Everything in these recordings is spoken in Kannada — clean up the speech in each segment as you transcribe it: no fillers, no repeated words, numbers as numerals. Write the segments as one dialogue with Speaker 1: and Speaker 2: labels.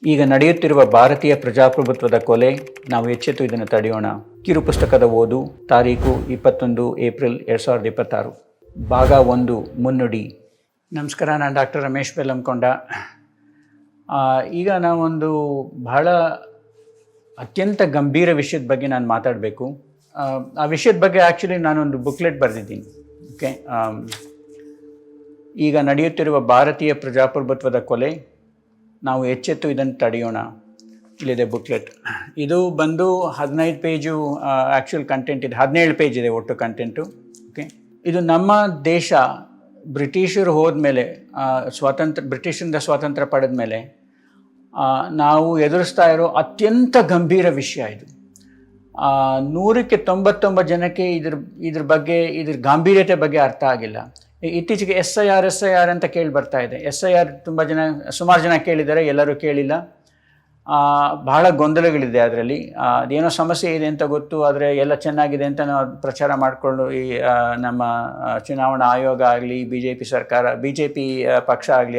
Speaker 1: ಈಗ ನಡೆಯುತ್ತಿರುವ ಭಾರತೀಯ ಪ್ರಜಾಪ್ರಭುತ್ವದ ಕೊಲೆ, ನಾವು ಎಚ್ಚೆತ್ತು ಇದನ್ನು ತಡೆಯೋಣ. ಕಿರು ಪುಸ್ತಕದ ಓದು, ತಾರೀಕು 21 ಏಪ್ರಿಲ್ 2026. ಭಾಗ 1, ಮುನ್ನುಡಿ. ನಮಸ್ಕಾರ, ನಾನು ಡಾಕ್ಟರ್ ರಮೇಶ್ ಬೆಲ್ಲಂಕೊಂಡ. ಈಗ ನಾವೊಂದು ಬಹಳ ಅತ್ಯಂತ ಗಂಭೀರ ವಿಷಯದ ಬಗ್ಗೆ ನಾನು ಮಾತಾಡಬೇಕು. ಆ ವಿಷಯದ ಬಗ್ಗೆ ಆ್ಯಕ್ಚುಲಿ ನಾನೊಂದು ಬುಕ್ಲೆಟ್ ಬರೆದಿದ್ದೀನಿ. ಓಕೆ, ಈಗ ನಡೆಯುತ್ತಿರುವ ಭಾರತೀಯ ಪ್ರಜಾಪ್ರಭುತ್ವದ ಕೊಲೆ, ನಾವು ಎಚ್ಚೆತ್ತು ಇದನ್ನು ತಡೆಯೋಣ. ಇಲ್ಲಿದೆ ಬುಕ್ಲೆಟ್. ಇದು ಬಂದು 15 ಪೇಜು ಆ್ಯಕ್ಚುಯಲ್ ಕಂಟೆಂಟ್ ಇದೆ. 17 ಪೇಜ್ ಇದೆ ಒಟ್ಟು ಕಂಟೆಂಟು. ಓಕೆ, ಇದು ನಮ್ಮ ದೇಶ ಬ್ರಿಟಿಷರು ಹೋದ್ಮೇಲೆ, ಬ್ರಿಟಿಷರಿಂದ ಸ್ವಾತಂತ್ರ್ಯ ಪಡೆದ ಮೇಲೆ ನಾವು ಎದುರಿಸ್ತಾ ಇರೋ ಅತ್ಯಂತ ಗಂಭೀರ ವಿಷಯ ಇದು. 100ಕ್ಕೆ 99 ಜನಕ್ಕೆ ಇದ್ರ ಬಗ್ಗೆ, ಇದ್ರ ಗಾಂಭೀರ್ಯತೆ ಬಗ್ಗೆ ಅರ್ಥ ಆಗಿಲ್ಲ. ಇತ್ತೀಚೆಗೆ SIR ಅಂತ ಕೇಳಿ ಬರ್ತಾ ಇದೆ. SIR ಸುಮಾರು ಜನ ಕೇಳಿದ್ದಾರೆ, ಎಲ್ಲರೂ ಕೇಳಿಲ್ಲ. ಬಹಳ ಗೊಂದಲಗಳಿದೆ ಅದರಲ್ಲಿ. ಅದೇನೋ ಸಮಸ್ಯೆ ಇದೆ ಅಂತ ಗೊತ್ತು, ಆದರೆ ಎಲ್ಲ ಚೆನ್ನಾಗಿದೆ ಅಂತ ನಾವು ಪ್ರಚಾರ ಮಾಡಿಕೊಂಡು ಈ ನಮ್ಮ ಚುನಾವಣಾ ಆಯೋಗ ಆಗಲಿ, BJP ಪಕ್ಷ ಆಗಲಿ,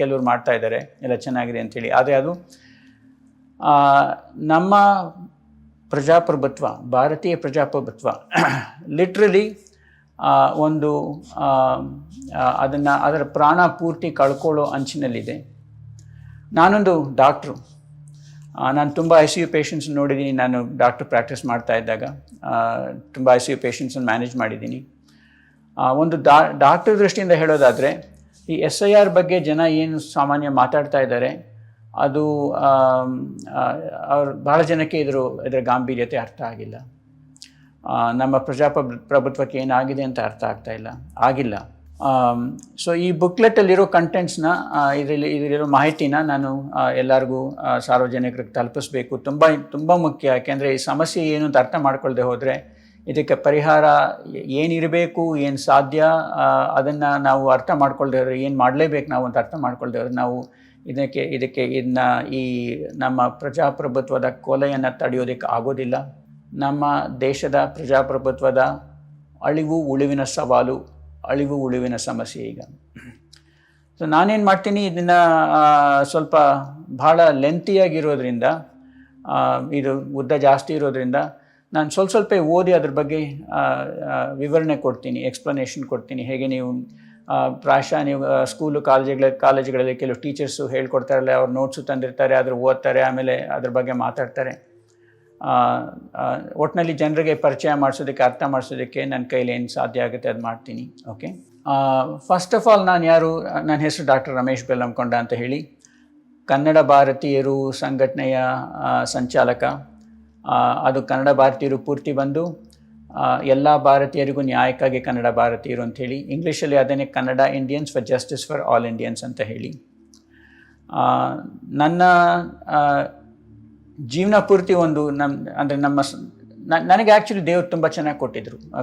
Speaker 1: ಕೆಲವ್ರು ಮಾಡ್ತಾ ಇದ್ದಾರೆ ಎಲ್ಲ ಚೆನ್ನಾಗಿದೆ ಅಂಥೇಳಿ. ಆದರೆ ಅದು ನಮ್ಮ ಪ್ರಜಾಪ್ರಭುತ್ವ, ಭಾರತೀಯ ಪ್ರಜಾಪ್ರಭುತ್ವ ಲಿಟ್ರಲಿ ಅದರ ಪ್ರಾಣ ಪೂರ್ತಿ ಕಳ್ಕೊಳ್ಳೋ ಅಂಚಿನಲ್ಲಿದೆ. ನಾನೊಂದು ಡಾಕ್ಟ್ರು. ನಾನು ತುಂಬ ICU ಪೇಷಂಟ್ಸ್ ನೋಡಿದ್ದೀನಿ. ನಾನು ಡಾಕ್ಟ್ರ್ ಪ್ರಾಕ್ಟೀಸ್ ಮಾಡ್ತಾ ಇದ್ದಾಗ ತುಂಬ ICU ಪೇಷಂಟ್ಸನ್ನು ಮ್ಯಾನೇಜ್ ಮಾಡಿದ್ದೀನಿ. ಒಂದು ಡಾಕ್ಟರ್ ದೃಷ್ಟಿಯಿಂದ ಹೇಳೋದಾದರೆ, ಈ SIR ಬಗ್ಗೆ ಜನ ಏನು ಸಾಮಾನ್ಯ ಮಾತಾಡ್ತಾ ಇದ್ದಾರೆ, ಅದು ಅವ್ರು ಭಾಳ ಜನಕ್ಕೆ ಇದರ ಗಾಂಭೀರ್ಯತೆ ಅರ್ಥ ಆಗಿಲ್ಲ. ನಮ್ಮ ಪ್ರಜಾಪ್ರಭುತ್ವಕ್ಕೆ ಏನಾಗಿದೆ ಅಂತ ಅರ್ಥ ಆಗಿಲ್ಲ. ಸೊ ಈ ಬುಕ್ಲೆಟಲ್ಲಿರೋ ಕಂಟೆಂಟ್ಸ್ನ, ಇದರಲ್ಲಿರೋ ಮಾಹಿತಿನ ನಾನು ಎಲ್ಲರಿಗೂ ಸಾರ್ವಜನಿಕರಿಗೆ ತಲುಪಿಸ್ಬೇಕು. ತುಂಬ ಮುಖ್ಯ. ಯಾಕೆಂದರೆ ಈ ಸಮಸ್ಯೆ ಏನು ಅಂತ ಅರ್ಥ ಮಾಡ್ಕೊಳ್ದೆ ಹೋದರೆ ಇದಕ್ಕೆ ಪರಿಹಾರ ಏನಿರಬೇಕು, ಏನು ಸಾಧ್ಯ, ಅದನ್ನು ನಾವು ಅರ್ಥ ಮಾಡ್ಕೊಳ್ದೆ ಹೋದರೆ, ಏನು ಮಾಡಲೇಬೇಕು ನಾವು ಅಂತ ಅರ್ಥ ಮಾಡ್ಕೊಳ್ದೆ ಹೋದರೆ ನಾವು ಈ ನಮ್ಮ ಪ್ರಜಾಪ್ರಭುತ್ವದ ಕೊಲೆಯನ್ನು ತಡೆಯೋದಕ್ಕೆ ಆಗೋದಿಲ್ಲ. ನಮ್ಮ ದೇಶದ ಪ್ರಜಾಪ್ರಭುತ್ವದ ಅಳಿವು ಉಳಿವಿನ ಸವಾಲು, ಅಳಿವು ಉಳಿವಿನ ಸಮಸ್ಯೆ ಈಗ. ಸೊ ನಾನೇನು ಮಾಡ್ತೀನಿ, ಇದನ್ನು ಸ್ವಲ್ಪ ಭಾಳ ಲೆಂತಿಯಾಗಿರೋದ್ರಿಂದ, ಇದು ಉದ್ದ ಜಾಸ್ತಿ ಇರೋದ್ರಿಂದ ನಾನು ಸ್ವಲ್ಪ ಓದಿ ಅದ್ರ ಬಗ್ಗೆ ವಿವರಣೆ ಕೊಡ್ತೀನಿ, ಎಕ್ಸ್ಪ್ಲನೇಷನ್ ಕೊಡ್ತೀನಿ. ಹೇಗೆ ನೀವು ಪ್ರಾಯಶಃ ನೀವು ಸ್ಕೂಲು ಕಾಲೇಜುಗಳಲ್ಲಿ ಕೆಲವು ಟೀಚರ್ಸು ಹೇಳ್ಕೊಡ್ತಾರಲ್ಲ, ಅವ್ರು ನೋಟ್ಸು ತಂದಿರ್ತಾರೆ, ಅದ್ರ ಓದ್ತಾರೆ, ಆಮೇಲೆ ಅದ್ರ ಬಗ್ಗೆ ಮಾತಾಡ್ತಾರೆ. ಒಟ್ಟಿನಲ್ಲಿ ಜನರಿಗೆ ಪರಿಚಯ ಮಾಡಿಸೋದಕ್ಕೆ, ಅರ್ಥ ಮಾಡಿಸೋದಕ್ಕೆ ನನ್ನ ಕೈಲಿ ಏನು ಸಾಧ್ಯ ಆಗುತ್ತೆ ಅದು ಮಾಡ್ತೀನಿ. ಓಕೆ, ಫಸ್ಟ್ ಆಫ್ ಆಲ್ ನನ್ನ ಹೆಸರು ಡಾಕ್ಟರ್ ರಮೇಶ್ ಬೆಲ್ಲಂಕೊಂಡ ಅಂತ ಹೇಳಿ, ಕನ್ನಡ ಭಾರತೀಯರು ಸಂಘಟನೆಯ ಸಂಚಾಲಕ. ಅದು ಕನ್ನಡ ಭಾರತೀಯರು ಪೂರ್ತಿ ಬಂದು ಎಲ್ಲ ಭಾರತೀಯರಿಗೂ ನ್ಯಾಯಕ್ಕಾಗಿ ಕನ್ನಡ ಭಾರತೀಯರು ಅಂಥೇಳಿ. ಇಂಗ್ಲೀಷಲ್ಲಿ ಅದನ್ನೇ Kannada Indians for justice for all Indians ಅಂತ ಹೇಳಿ. ನನ್ನ ಜೀವನ ಪೂರ್ತಿ ನನಗೆ ಆ್ಯಕ್ಚುಲಿ ದೇವರು ತುಂಬ ಚೆನ್ನಾಗಿ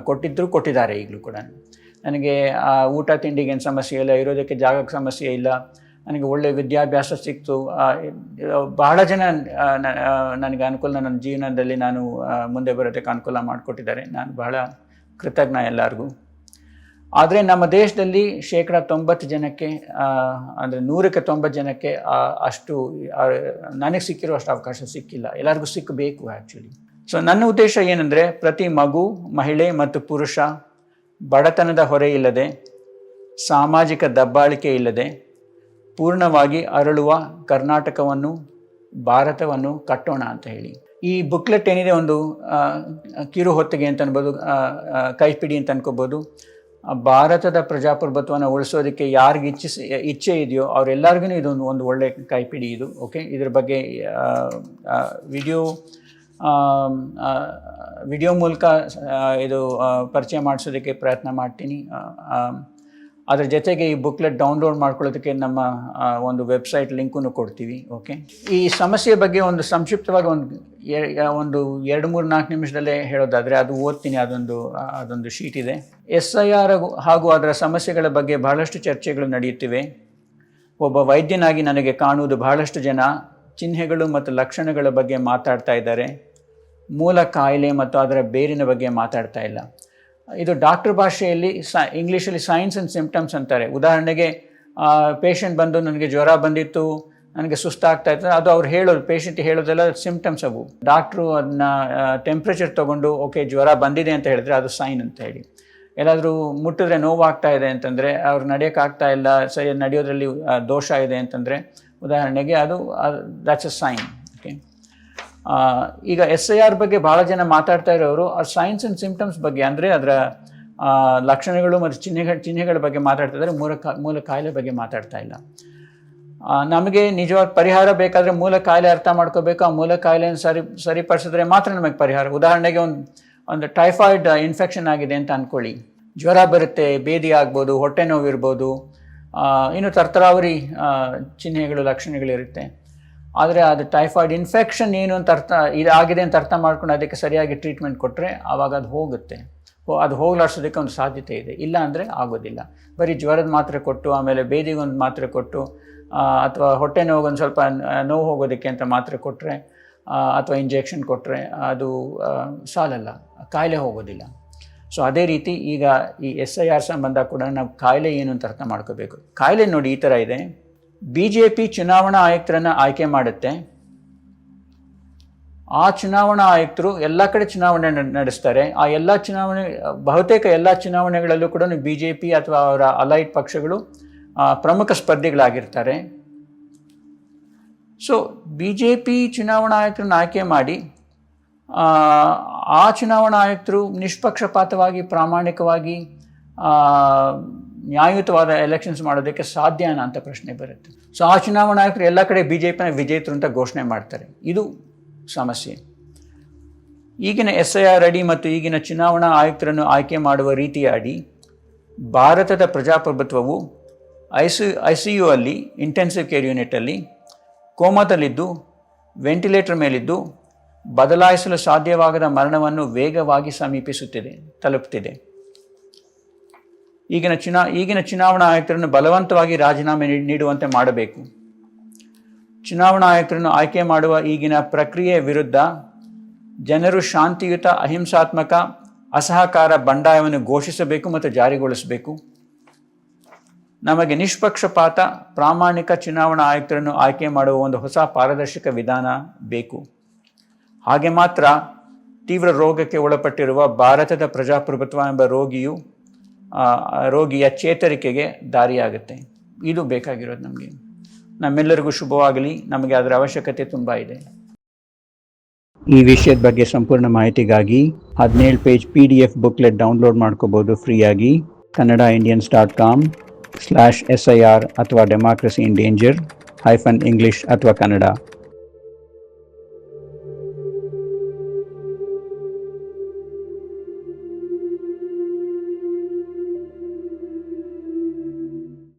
Speaker 1: ಕೊಟ್ಟಿದ್ದಾರೆ. ಈಗಲೂ ಕೂಡ ನನಗೆ ಊಟ ತಿಂಡಿಗೆ ಏನು ಸಮಸ್ಯೆ ಇಲ್ಲ, ಇರೋದಕ್ಕೆ ಜಾಗಕ್ಕೆ ಸಮಸ್ಯೆ ಇಲ್ಲ, ನನಗೆ ಒಳ್ಳೆಯ ವಿದ್ಯಾಭ್ಯಾಸ ಸಿಕ್ತು. ಬಹಳ ಜನ ನನಗೆ ಅನುಕೂಲ, ನನ್ನ ಜೀವನದಲ್ಲಿ ನಾನು ಮುಂದೆ ಬರೋದಕ್ಕೆ ಅನುಕೂಲ ಮಾಡಿಕೊಟ್ಟಿದ್ದಾರೆ. ನಾನು ಬಹಳ ಕೃತಜ್ಞ ಎಲ್ಲರಿಗೂ. ಆದರೆ ನಮ್ಮ ದೇಶದಲ್ಲಿ 90% ಜನಕ್ಕೆ, ಅಂದರೆ 100ಕ್ಕೆ 90 ಜನಕ್ಕೆ ಅಷ್ಟು ನನಗೆ ಸಿಕ್ಕಿರೋ ಅಷ್ಟು ಅವಕಾಶ ಸಿಕ್ಕಿಲ್ಲ. ಎಲ್ಲರಿಗೂ ಸಿಕ್ಕಬೇಕು ಆ್ಯಕ್ಚುಲಿ. ಸೊ ನನ್ನ ಉದ್ದೇಶ ಏನಂದರೆ, ಪ್ರತಿ ಮಗು, ಮಹಿಳೆ ಮತ್ತು ಪುರುಷ ಬಡತನದ ಹೊರೆ ಇಲ್ಲದೆ, ಸಾಮಾಜಿಕ ದಬ್ಬಾಳಿಕೆ ಇಲ್ಲದೆ ಪೂರ್ಣವಾಗಿ ಅರಳುವ ಕರ್ನಾಟಕವನ್ನು, ಭಾರತವನ್ನು ಕಟ್ಟೋಣ ಅಂತ ಹೇಳಿ. ಈ ಬುಕ್ಲೆಟ್ ಏನಿದೆ, ಒಂದು ಕಿರು ಹೊತ್ತಿಗೆ ಅಂತ ಅನ್ಬೋದು, ಕೈಪಿಡಿ ಅಂತ ಅನ್ಕೋಬೋದು. ಭಾರತದ ಪ್ರಜಾಪ್ರಭುತ್ವವನ್ನು ಉಳಿಸೋದಕ್ಕೆ ಯಾರಿಗೆ ಇಚ್ಛೆ ಇದೆಯೋ ಅವರೆಲ್ಲರಿಗೂ ಇದೊಂದು ಒಳ್ಳೆ ಕೈಪಿಡಿ ಇದು. ಓಕೆ, ಇದ್ರ ಬಗ್ಗೆ ವಿಡಿಯೋ ಮೂಲಕ ಇದು ಪರಿಚಯ ಮಾಡಿಸೋದಕ್ಕೆ ಪ್ರಯತ್ನ ಮಾಡ್ತೀನಿ. ಅದರ ಜೊತೆಗೆ ಈ ಬುಕ್ಲೆಟ್ ಡೌನ್ಲೋಡ್ ಮಾಡ್ಕೊಳ್ಳೋದಕ್ಕೆ ನಮ್ಮ ಒಂದು ವೆಬ್ಸೈಟ್ ಲಿಂಕನ್ನು ಕೊಡ್ತೀವಿ. ಓಕೆ, ಈ ಸಮಸ್ಯೆ ಬಗ್ಗೆ ಒಂದು ಸಂಕ್ಷಿಪ್ತವಾಗಿ ಒಂದು 2-3-4 ನಿಮಿಷದಲ್ಲೇ ಹೇಳೋದಾದರೆ ಅದು ಓದ್ತೀನಿ. ಅದೊಂದು ಶೀಟ್ ಇದೆ. SIR ಹಾಗೂ ಅದರ ಸಮಸ್ಯೆಗಳ ಬಗ್ಗೆ ಬಹಳಷ್ಟು ಚರ್ಚೆಗಳು ನಡೆಯುತ್ತಿವೆ. ಒಬ್ಬ ವೈದ್ಯನಾಗಿ ನನಗೆ ಕಾಣುವುದು, ಬಹಳಷ್ಟು ಜನ ಚಿಹ್ನೆಗಳು ಮತ್ತು ಲಕ್ಷಣಗಳ ಬಗ್ಗೆ ಮಾತಾಡ್ತಾ ಇದ್ದಾರೆ, ಮೂಲ ಕಾಯಿಲೆ ಮತ್ತು ಅದರ ಬೇರಿನ ಬಗ್ಗೆ ಮಾತಾಡ್ತಾ ಇಲ್ಲ. ಇದು ಡಾಕ್ಟರ್ ಭಾಷೆಯಲ್ಲಿ, ಇಂಗ್ಲೀಷಲ್ಲಿ ಸೈನ್ಸ್ ಆ್ಯಂಡ್ ಸಿಂಪ್ಟಮ್ಸ್ ಅಂತಾರೆ. ಉದಾಹರಣೆಗೆ ಪೇಷಂಟ್ ಬಂದು ನನಗೆ ಜ್ವರ ಬಂದಿತ್ತು, ನನಗೆ ಸುಸ್ತಾಗ್ತಾ ಇರ್ತದೆ, ಅದು ಅವ್ರು ಹೇಳೋದು, ಪೇಷಂಟ್ ಹೇಳೋದೆಲ್ಲ ಸಿಂಪ್ಟಮ್ಸ್ ಅವು. ಡಾಕ್ಟ್ರು ಅದನ್ನ ಟೆಂಪ್ರೇಚರ್ ತೊಗೊಂಡು ಓಕೆ ಜ್ವರ ಬಂದಿದೆ ಅಂತ ಹೇಳಿದ್ರೆ ಅದು ಸೈನ್ ಅಂತ ಹೇಳಿ. ಎಲ್ಲಾದರೂ ಮುಟ್ಟಿದ್ರೆ ನೋವಾಗ್ತಾ ಇದೆ ಅಂತಂದರೆ, ಅವ್ರು ನಡೆಯೋಕ್ಕಾಗ್ತಾ ಇಲ್ಲ, ಸರಿ ನಡೆಯೋದ್ರಲ್ಲಿ ದೋಷ ಇದೆ ಅಂತಂದರೆ ಉದಾಹರಣೆಗೆ ಅದು ದ್ಯಾಟ್ಸ್ ಅ ಸೈನ್. ಓಕೆ, ಈಗ SIR ಬಗ್ಗೆ ಭಾಳ ಜನ ಮಾತಾಡ್ತಾ ಇರೋರು ಆ ಸೈನ್ಸ್ ಆ್ಯಂಡ್ ಸಿಂಪ್ಟಮ್ಸ್ ಬಗ್ಗೆ, ಅಂದರೆ ಅದರ ಲಕ್ಷಣಗಳು ಮತ್ತು ಚಿಹ್ನೆಗಳ ಬಗ್ಗೆ ಮಾತಾಡ್ತಾ ಇದ್ದಾರೆ, ಮೂಲ ಕಾಯಿಲೆ ಬಗ್ಗೆ ಮಾತಾಡ್ತಾ ಇಲ್ಲ. ನಮಗೆ ನಿಜವಾದ ಪರಿಹಾರ ಬೇಕಾದರೆ ಮೂಲ ಕಾಯಿಲೆ ಅರ್ಥ ಮಾಡ್ಕೋಬೇಕು. ಆ ಮೂಲ ಕಾಯಿಲೆಯನ್ನು ಸರಿಪಡಿಸಿದ್ರೆ ಮಾತ್ರ ನಮಗೆ ಪರಿಹಾರ. ಉದಾಹರಣೆಗೆ ಒಂದು ಟೈಫಾಯ್ಡ್ ಇನ್ಫೆಕ್ಷನ್ ಆಗಿದೆ ಅಂತ ಅಂದ್ಕೊಳ್ಳಿ, ಜ್ವರ ಬರುತ್ತೆ, ಬೇದಿ ಆಗ್ಬೋದು, ಹೊಟ್ಟೆ ನೋವು ಇರ್ಬೋದು, ಇನ್ನು ತರ್ತರಾವರಿ ಚಿಹ್ನೆಗಳು ಲಕ್ಷಣಗಳಿರುತ್ತೆ. ಆದರೆ ಅದು ಟೈಫಾಯ್ಡ್ ಇನ್ಫೆಕ್ಷನ್ ಏನು ಅಂತ ಇದಾಗಿದೆ ಅಂತ ಅರ್ಥ ಮಾಡ್ಕೊಂಡು ಅದಕ್ಕೆ ಸರಿಯಾಗಿ ಟ್ರೀಟ್ಮೆಂಟ್ ಕೊಟ್ಟರೆ ಆವಾಗ ಅದು ಹೋಗುತ್ತೆ. ಅದು ಹೋಗ್ಲಾಡ್ಸೋದಕ್ಕೆ ಒಂದು ಸಾಧ್ಯತೆ ಇದೆ. ಇಲ್ಲ ಅಂದರೆ ಆಗೋದಿಲ್ಲ. ಬರೀ ಜ್ವರದ ಮಾತ್ರೆ ಕೊಟ್ಟು ಆಮೇಲೆ ಬೇದಿಗೊಂದು ಮಾತ್ರೆ ಕೊಟ್ಟು ಅಥವಾ ಹೊಟ್ಟೆ ನೋವಿಗೊಂದು ಸ್ವಲ್ಪ ನೋವು ಹೋಗೋದಕ್ಕೆ ಅಂತ ಮಾತ್ರೆ ಕೊಟ್ಟರೆ ಅಥವಾ ಇಂಜೆಕ್ಷನ್ ಕೊಟ್ಟರೆ ಅದು ಸಾಲಲ್ಲ, ಕಾಯಿಲೆ ಹೋಗೋದಿಲ್ಲ. ಸೊ ಅದೇ ರೀತಿ ಈಗ ಈ SIR ಸಂಬಂಧ ಕೂಡ ನಾವು ಕಾಯಿಲೆ ಏನು ಅಂತ ಅರ್ಥ ಮಾಡ್ಕೋಬೇಕು. ಕಾಯಿಲೆ ನೋಡಿ ಈ ಥರ ಇದೆ. BJP ಚುನಾವಣಾ ಆಯುಕ್ತರನ್ನು ಆಯ್ಕೆ ಮಾಡುತ್ತೆ. ಆ ಚುನಾವಣಾ ಆಯುಕ್ತರು ಎಲ್ಲ ಕಡೆ ಚುನಾವಣೆ ನಡೆಸ್ತಾರೆ. ಆ ಎಲ್ಲ ಬಹುತೇಕ ಎಲ್ಲ ಚುನಾವಣೆಗಳಲ್ಲೂ ಕೂಡ BJP ಅಥವಾ ಅವರ ಅಲೈಡ್ ಪಕ್ಷಗಳು ಪ್ರಮುಖ ಸ್ಪರ್ಧಿಗಳಾಗಿರ್ತಾರೆ. ಸೊ BJP ಚುನಾವಣಾ ಆಯುಕ್ತರನ್ನು ಆಯ್ಕೆ ಮಾಡಿ ಆ ಚುನಾವಣಾ ಆಯುಕ್ತರು ನಿಷ್ಪಕ್ಷಪಾತವಾಗಿ, ಪ್ರಾಮಾಣಿಕವಾಗಿ, ನ್ಯಾಯಯುತವಾದ ಎಲೆಕ್ಷನ್ಸ್ ಮಾಡೋದಕ್ಕೆ ಸಾಧ್ಯನಾ ಅಂತ ಪ್ರಶ್ನೆ ಬರುತ್ತೆ. ಸೊ ಆ ಚುನಾವಣಾ ಆಯುಕ್ತರು ಎಲ್ಲ ಕಡೆ BJPನ ವಿಜೇತರು ಅಂತ ಘೋಷಣೆ ಮಾಡ್ತಾರೆ. ಇದು ಸಮಸ್ಯೆ. ಈಗಿನ SIR ಅಡಿ ಮತ್ತು ಈಗಿನ ಚುನಾವಣಾ ಆಯುಕ್ತರನ್ನು ಆಯ್ಕೆ ಮಾಡುವ ರೀತಿಯ ಅಡಿ ಭಾರತದ ಪ್ರಜಾಪ್ರಭುತ್ವವು ICU ಅಲ್ಲಿ, ಇಂಟೆನ್ಸಿವ್ ಕೇರ್ ಯೂನಿಟಲ್ಲಿ ಕೋಮಾದಲ್ಲಿದ್ದು ವೆಂಟಿಲೇಟರ್ ಮೇಲಿದ್ದು ಬದಲಾಯಿಸಲು ಸಾಧ್ಯವಾಗದ ಮರಣವನ್ನು ವೇಗವಾಗಿ ತಲುಪುತ್ತಿದೆ. ಈಗಿನ ಚುನಾವಣಾ ಆಯುಕ್ತರನ್ನು ಬಲವಂತವಾಗಿ ರಾಜೀನಾಮೆ ನೀಡುವಂತೆ ಮಾಡಬೇಕು. ಚುನಾವಣಾ ಆಯುಕ್ತರನ್ನು ಆಯ್ಕೆ ಮಾಡುವ ಈಗಿನ ಪ್ರಕ್ರಿಯೆಯ ವಿರುದ್ಧ ಜನರು ಶಾಂತಿಯುತ, ಅಹಿಂಸಾತ್ಮಕ, ಅಸಹಕಾರ ಬಂಡಾಯವನ್ನು ಘೋಷಿಸಬೇಕು ಮತ್ತು ಜಾರಿಗೊಳಿಸಬೇಕು. ನಮಗೆ ನಿಷ್ಪಕ್ಷಪಾತ, ಪ್ರಾಮಾಣಿಕ ಚುನಾವಣಾ ಆಯುಕ್ತರನ್ನು ಆಯ್ಕೆ ಮಾಡುವ ಒಂದು ಹೊಸ ಪಾರದರ್ಶಕ ವಿಧಾನ ಬೇಕು. ಹಾಗೆ ಮಾತ್ರ ತೀವ್ರ ರೋಗಕ್ಕೆ ಒಳಪಟ್ಟಿರುವ ಭಾರತದ ಪ್ರಜಾಪ್ರಭುತ್ವ ಎಂಬ ರೋಗಿಯ ಚೇತರಿಕೆಗೆ ದಾರಿಯಾಗುತ್ತೆ. ಇದು ಬೇಕಾಗಿರೋದು ನಮಗೆ. ನಮ್ಮೆಲ್ಲರಿಗೂ ಶುಭವಾಗಲಿ. ನಮಗೆ ಅದರ ಅವಶ್ಯಕತೆ ತುಂಬ ಇದೆ. ಈ ವಿಷಯದ ಬಗ್ಗೆ ಸಂಪೂರ್ಣ ಮಾಹಿತಿಗಾಗಿ 17 ಪೇಜ್ PDF ಬುಕ್ಲೆಟ್ ಡೌನ್ಲೋಡ್ ಮಾಡ್ಕೋಬೋದು ಫ್ರೀಯಾಗಿ. canadaindians.com/SIR ಅಥವಾ ಡೆಮಾಕ್ರಸಿ ಇನ್ ಡೇಂಜರ್ -English ಅಥವಾ ಕನ್ನಡ